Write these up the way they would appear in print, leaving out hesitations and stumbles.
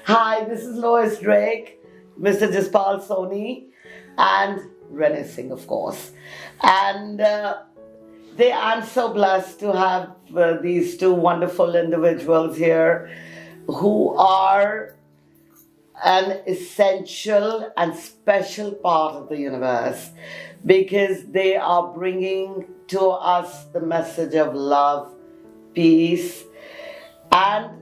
Hi, this is Lois Drake, Mr. Jaspal Soni, and Renee Singh, of course. And I'm so blessed to have these two wonderful individuals here who are an essential and special part of the universe because they are bringing to us the message of love, peace, and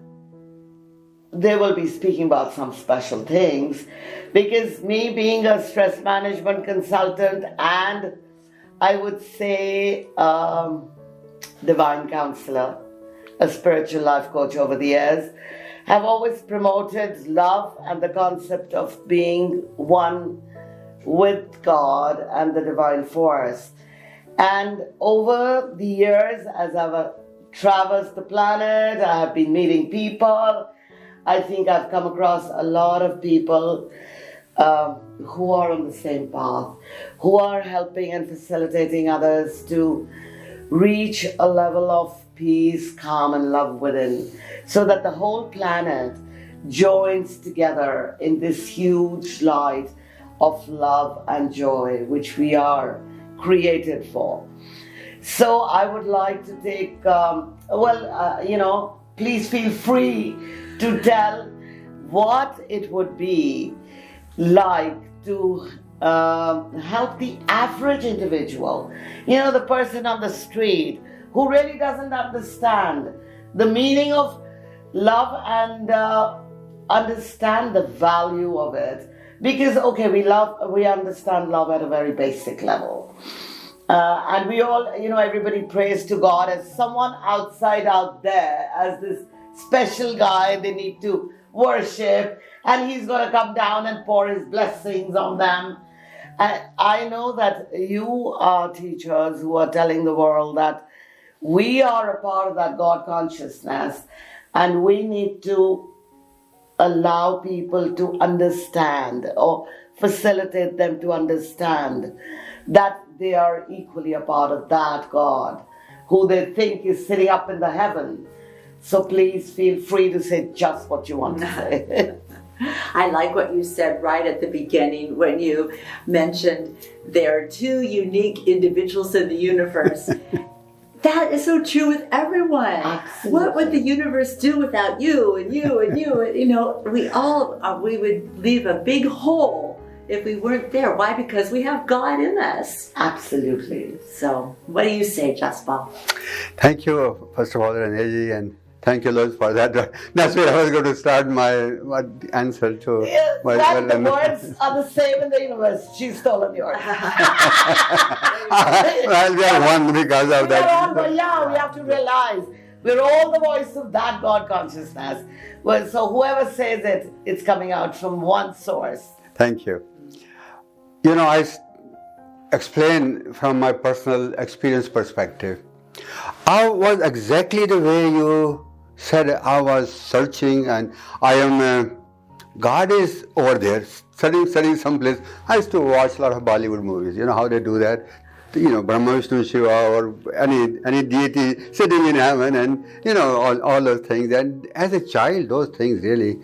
they will be speaking about some special things because me being a stress management consultant and I would say divine counselor, a spiritual life coach over the years, have always promoted love and the concept of being one with God and the divine force. And over the years, as I've traversed the planet, I have been meeting people. I think I've come across a lot of people who are on the same path, who are helping and facilitating others to reach a level of peace, calm, and love within, so that the whole planet joins together in this huge light of love and joy, which we are created for. So I would like to take, please feel free to tell what it would be like to help the average individual, the person on the street who really doesn't understand the meaning of love and understand the value of it. Because, we understand love at a very basic level. And we all, everybody prays to God as someone outside out there, as this special guy they need to worship, and he's going to come down and pour his blessings on them. And I know that you are teachers who are telling the world that we are a part of that God consciousness, and we need to allow people to understand or facilitate them to understand that they are equally a part of that God who they think is sitting up in the heaven. So please feel free to say just what you want to say. I like what you said right at the beginning when you mentioned there are two unique individuals in the universe. That is so true with everyone. Absolutely. What would the universe do without you and you and you? We would leave a big hole if we weren't there. Why? Because we have God in us. Absolutely. So, what do you say, Jaspal? Thank you, first of all, Renee, and thank you, Lois, for that. That's where I was going to start my answer to. The words are the same in the universe. She's stolen yours. Well, we are one because of that. We have to realize we're all the voice of that God consciousness. Well, so whoever says it, it's coming out from one source. Thank you. I explain from my personal experience perspective. I was exactly the way you said. I was searching, and I am. God is over there, studying someplace. I used to watch a lot of Bollywood movies. You know how they do that. Brahma, Vishnu, Shiva, or any deity sitting in heaven, and all those things. And as a child, those things really,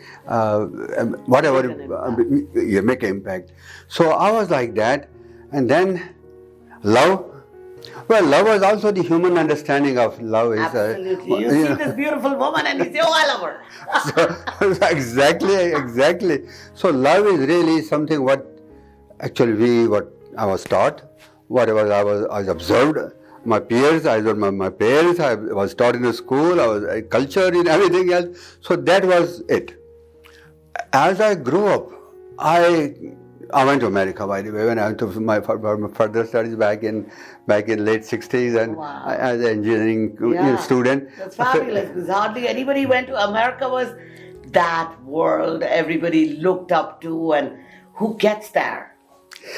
make impact. So I was like that, and then love. Well, love was also the human understanding of love. Absolutely. You see this beautiful woman and you say, oh, I love her. So, exactly. So love is really something what I was taught, whatever I was observed. My peers, I was my parents, I was taught in the school, I was cultured in everything else. So that was it. As I grew up, I went to America, by the way, when I went to my further studies back in late 60s, and wow. As an engineering student. That's fabulous, because hardly anybody went to America. Was that world everybody looked up to, and who gets there?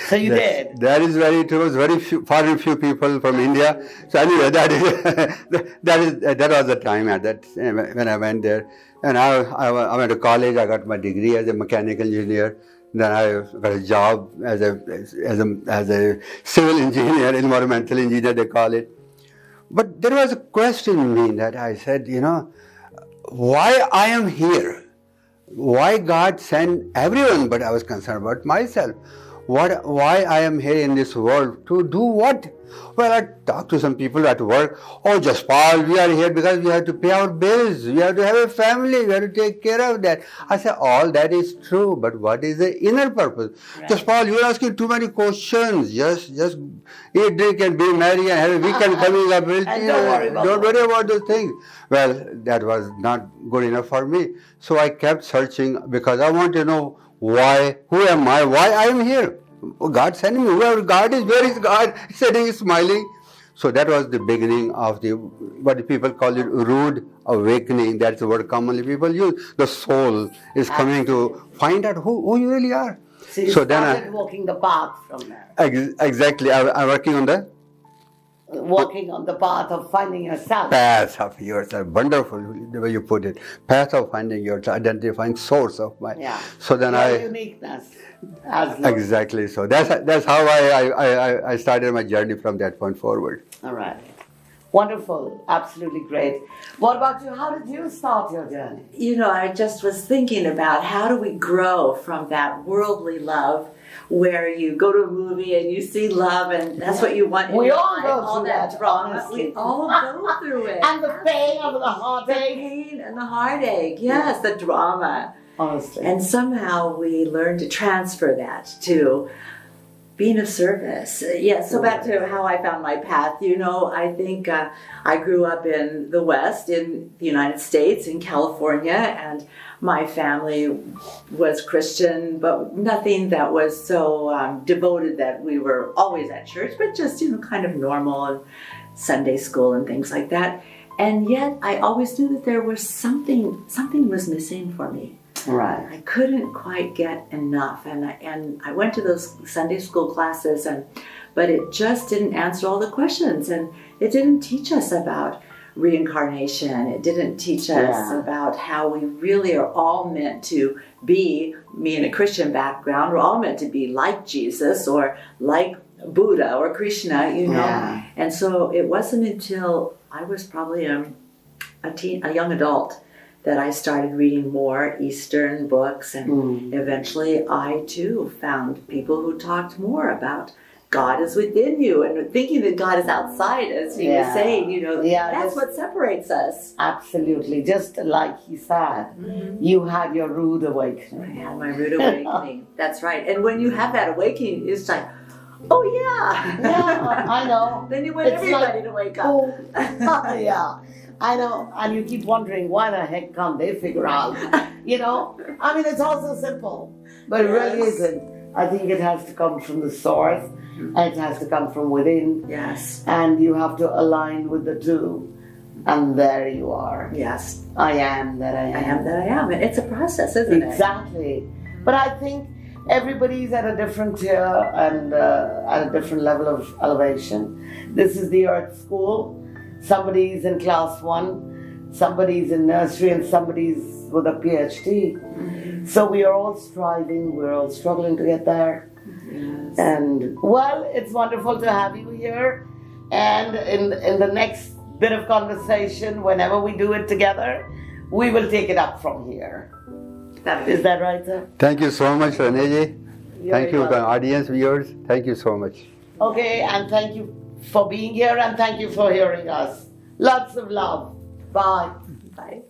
So you did. That is very true. It was very few people from India. So anyway, that was the time at that when I went there, and I went to college. I got my degree as a mechanical engineer. Then I got a job as a civil engineer, environmental engineer they call it. But there was a question in me that I said, why I am here? why God sent everyone, but I was concerned about myself. Why I am here in this world, to do what? Well, I talked to some people at work. Oh, Jaspal, we are here because we have to pay our bills. We have to have a family. We have to take care of that. I said, all that is true, but what is the inner purpose? Right. Jaspal, you are asking too many questions. Just eat, drink, and be merry, and have a weekend coming up. Don't worry about those things. Well, that was not good enough for me. So I kept searching because I want to know why, who am I, why I am here. God sent me. Whoever God is, where is God? Sitting, smiling. So that was the beginning of what people call it, rude awakening. That's the word commonly people use. The soul is coming to find out who you really are. So you started walking the path from there. Exactly. I'm working on the path of finding yourself. Path of yourself. Wonderful the way you put it. Path of finding yourself, identifying source of my. Yeah. So then uniqueness. Exactly. So that's how I started my journey from that point forward. All right. Wonderful. Absolutely great. What about you? How did you start your journey? You know, I just was thinking about how do we grow from that worldly love where you go to a movie and you see love and that's what you want in we your all life, go all through that drama. Honestly. We all go through it. And the pain of the heartache. The pain and the heartache. Yes, the drama. Honestly. And somehow we learn to transfer that to being of service. Yeah, so back to how I found my path. You know, I think I grew up in the West, in the United States, in California, and my family was Christian, but nothing that was so devoted that we were always at church, but just, you know, kind of normal and Sunday school and things like that. And yet I always knew that there was something was missing for me. Right. I couldn't quite get enough, and I went to those Sunday school classes, but it just didn't answer all the questions, and it didn't teach us about reincarnation. It didn't teach us about how we really are all meant to be. Me in a Christian background, we're all meant to be like Jesus or like Buddha or Krishna, you know. Yeah. And so it wasn't until I was probably a young adult that I started reading more Eastern books, and eventually I too found people who talked more about God is within you, and thinking that God is outside, as he was saying, you know, that's what separates us. Absolutely. Just like he said, you had your rude awakening. I had my rude awakening. That's right. And when you have that awakening, it's like, oh yeah. Yeah, I know. Then you want everybody to wake up. Oh, yeah. I know, and you keep wondering why the heck can't they figure out? You know, I mean, it's all so simple, but it really isn't. I think it has to come from the source, and it has to come from within. Yes. And you have to align with the two, and there you are. Yes. I am that I am. I am that I am. It's a process, isn't it? Exactly. But I think everybody's at a different tier and at a different level of elevation. This is the Earth School. Somebody's in class 1, somebody's in nursery, and somebody's with a PhD. So we are all striving, we're all struggling to get there. Yes. And well, it's wonderful to have you here. And in the next bit of conversation, whenever we do it together, we will take it up from here. Is that right, sir? Thank you so much, Renee. Thank you, audience, viewers. Thank you so much. Okay, and thank you for being here, and thank you for hearing us. Lots of love. Bye. Bye.